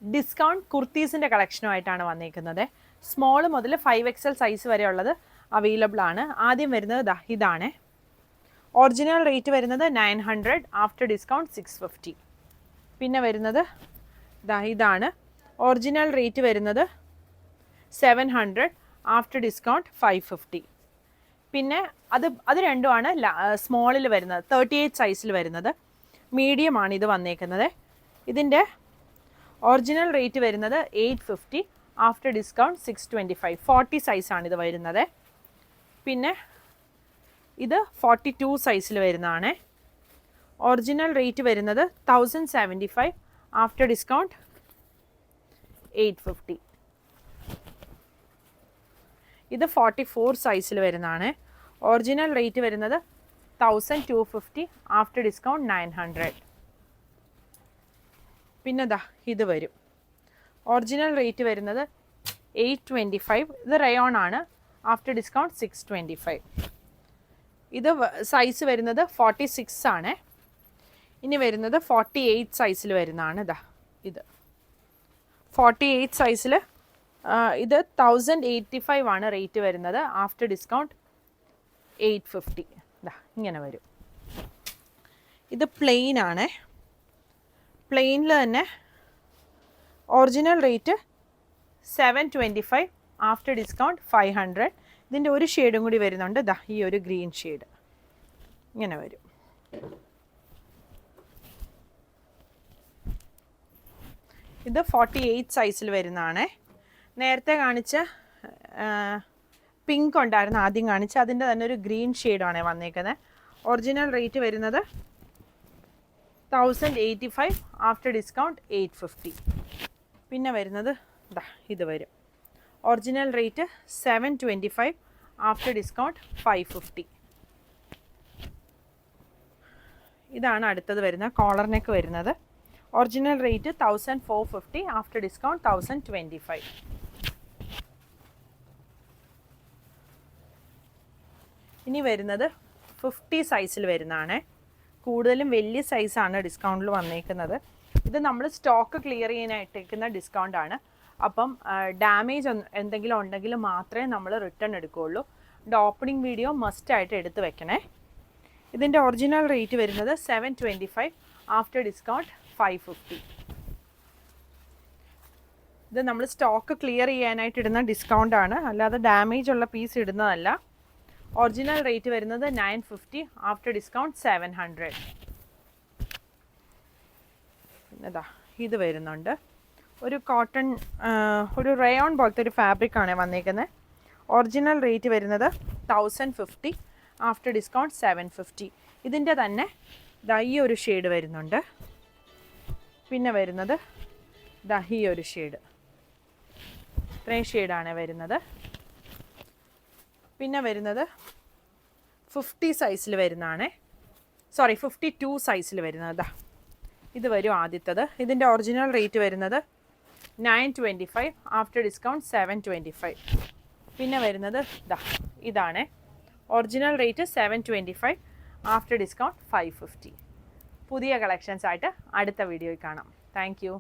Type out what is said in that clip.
Discount കുർത്തീസിൻ്റെ കളക്ഷനുമായിട്ടാണ് വന്നിരിക്കുന്നത്. Small മുതൽ 5XL size വരെ ഉള്ളത് അവൈലബിൾ ആണ്. ആദ്യം വരുന്നത് ഇതാണ്. ഒറിജിനൽ റേറ്റ് വരുന്നത് 900, ആഫ്റ്റർ ഡിസ്കൗണ്ട് 650. പിന്നെ വരുന്നത് ഇതാണ്. ഒറിജിനൽ റേറ്റ് വരുന്നത് 700, ആഫ്റ്റർ ഡിസ്കൗണ്ട് 550. പിന്നെ അത് രണ്ടുമാണ് സ്മോളിൽ വരുന്നത്, 38 സൈസിൽ വരുന്നത്. മീഡിയം ആണ് ഇത് വന്നേക്കുന്നത്. ഇതിൻ്റെ ഒറിജിനൽ റേറ്റ് വരുന്നത് 850, ആഫ്റ്റർ ഡിസ്കൗണ്ട് 625. 40 സൈസാണ് ഇത് വരുന്നത്. പിന്നെ ഇത് 42 സൈസിൽ വരുന്നതാണ്. ഒറിജിനൽ റേറ്റ് വരുന്നത് 1075, ആഫ്റ്റർ ഡിസ്കൗണ്ട് 850. ഇത് 44 സൈസിൽ വരുന്നതാണ്. ഒറിജിനൽ റേറ്റ് വരുന്നത് 1250, ആഫ്റ്റർ ഡിസ്കൗണ്ട് 900. പിന്നെ ഇത് വരും. ഒറിജിനൽ റേറ്റ് വരുന്നത് 825. ഇത് റയോൺ ആണ്. After discount 625. ഇത് സൈസ് വരുന്നത് 46 ആണ്. ഇനി വരുന്നത് 48 സൈസിൽ വരുന്നതാണ്. ഇത് 48 സൈസിൽ ഇത് 1085 ആണ് റേറ്റ് വരുന്നത്. After discount 850. ഇങ്ങനെ വരും. ഇത് പ്ലെയിൻ ആണ്. പ്ലെയിനിൽ തന്നെ ഒറിജിനൽ റേറ്റ് 725, ആഫ്റ്റർ ഡിസ്കൗണ്ട് 500. ഇതിൻ്റെ ഒരു ഷെയ്ഡും കൂടി വരുന്നുണ്ട്. ഈ ഒരു ഗ്രീൻ ഷെയ്ഡ് ഇങ്ങനെ വരും. ഇത് 48 സൈസിൽ വരുന്നതാണ്. നേരത്തെ കാണിച്ച പിങ്ക് ഉണ്ടായിരുന്നു ആദ്യം കാണിച്ച, അതിൻ്റെ തന്നെ ഒരു ഗ്രീൻ ഷെയ്ഡാണ് വന്നേക്കുന്നത്. ഒറിജിനൽ റേറ്റ് വരുന്നത് 1085, ആഫ്റ്റർ ഡിസ്കൗണ്ട് 850. പിന്നെ വരുന്നത് ഇത് വരും. Original rate 725, after discount 550. ഇതാണ് അടുത്തത് വരുന്ന കോളർ നെക്ക് വരുന്നത്. Original rate 1450, after discount 1025. ഇനി വരുന്നത് 50 സൈസിൽ വരുന്നതാണ്. കൂടുതലും വലിയ സൈസാണ് ഡിസ്കൗണ്ടിൽ വന്നേക്കുന്നത്. ഇത് നമ്മൾ സ്റ്റോക്ക് ക്ലിയർ ചെയ്യാനായിട്ടേക്കുന്ന ഡിസ്കൗണ്ടാണ്. അപ്പം ഡാമേജ് എന്തെങ്കിലും ഉണ്ടെങ്കിൽ മാത്രമേ നമ്മൾ റിട്ടേൺ എടുക്കുകയുള്ളൂ. ഓപ്പണിംഗ് വീഡിയോ മസ്റ്റായിട്ട് എടുത്ത് വെക്കണേ. ഇതിൻ്റെ ഒറിജിനൽ റേറ്റ് വരുന്നത് 725, ആഫ്റ്റർ ഡിസ്കൗണ്ട് 550. ഇത് നമ്മൾ സ്റ്റോക്ക് ക്ലിയർ ചെയ്യാനായിട്ട് ഇടുന്ന ഡിസ്കൗണ്ടാണ്, അല്ലാതെ ഡാമേജ് ഉള്ള പീസ് ഇടുന്നതല്ല. ഒറിജിനൽ റേറ്റ് വരുന്നത് 950, ആഫ്റ്റർ ഡിസ്കൗണ്ട് 700. പിന്നെ ഇത് വരുന്നുണ്ട്. ഒരു കോട്ടൺ, ഒരു റയോൺ പോലത്തെ ഒരു ഫാബ്രിക്കാണ് വന്നേക്കുന്നത്. ഒറിജിനൽ റേറ്റ് വരുന്നത് 1050, ആഫ്റ്റർ ഡിസ്കൗണ്ട് 750. ഇതിൻ്റെ തന്നെ ഈ ഒരു ഷെയ്ഡ് വരുന്നുണ്ട്. പിന്നെ വരുന്നത് ഈ ഒരു ഷെയ്ഡ്, ഇത്രയും ഷെയ്ഡാണ് വരുന്നത്. പിന്നെ വരുന്നത് 50 സൈസിൽ വരുന്നതാണ്. 52 സൈസിൽ വരുന്നത്. ഇത് വരും ആദ്യത്തത്. ഇതിൻ്റെ ഒറിജിനൽ റേറ്റ് വരുന്നത് 925, ആഫ്റ്റർ ഡിസ്കൗണ്ട് 725. പിന്നെ വരുന്നത് ഇതാണ്. Original rate 725, after discount 550. പുതിയ കളക്ഷൻസ് ആയിട്ട് അടുത്ത വീഡിയോയിൽ കാണാം. Thank you.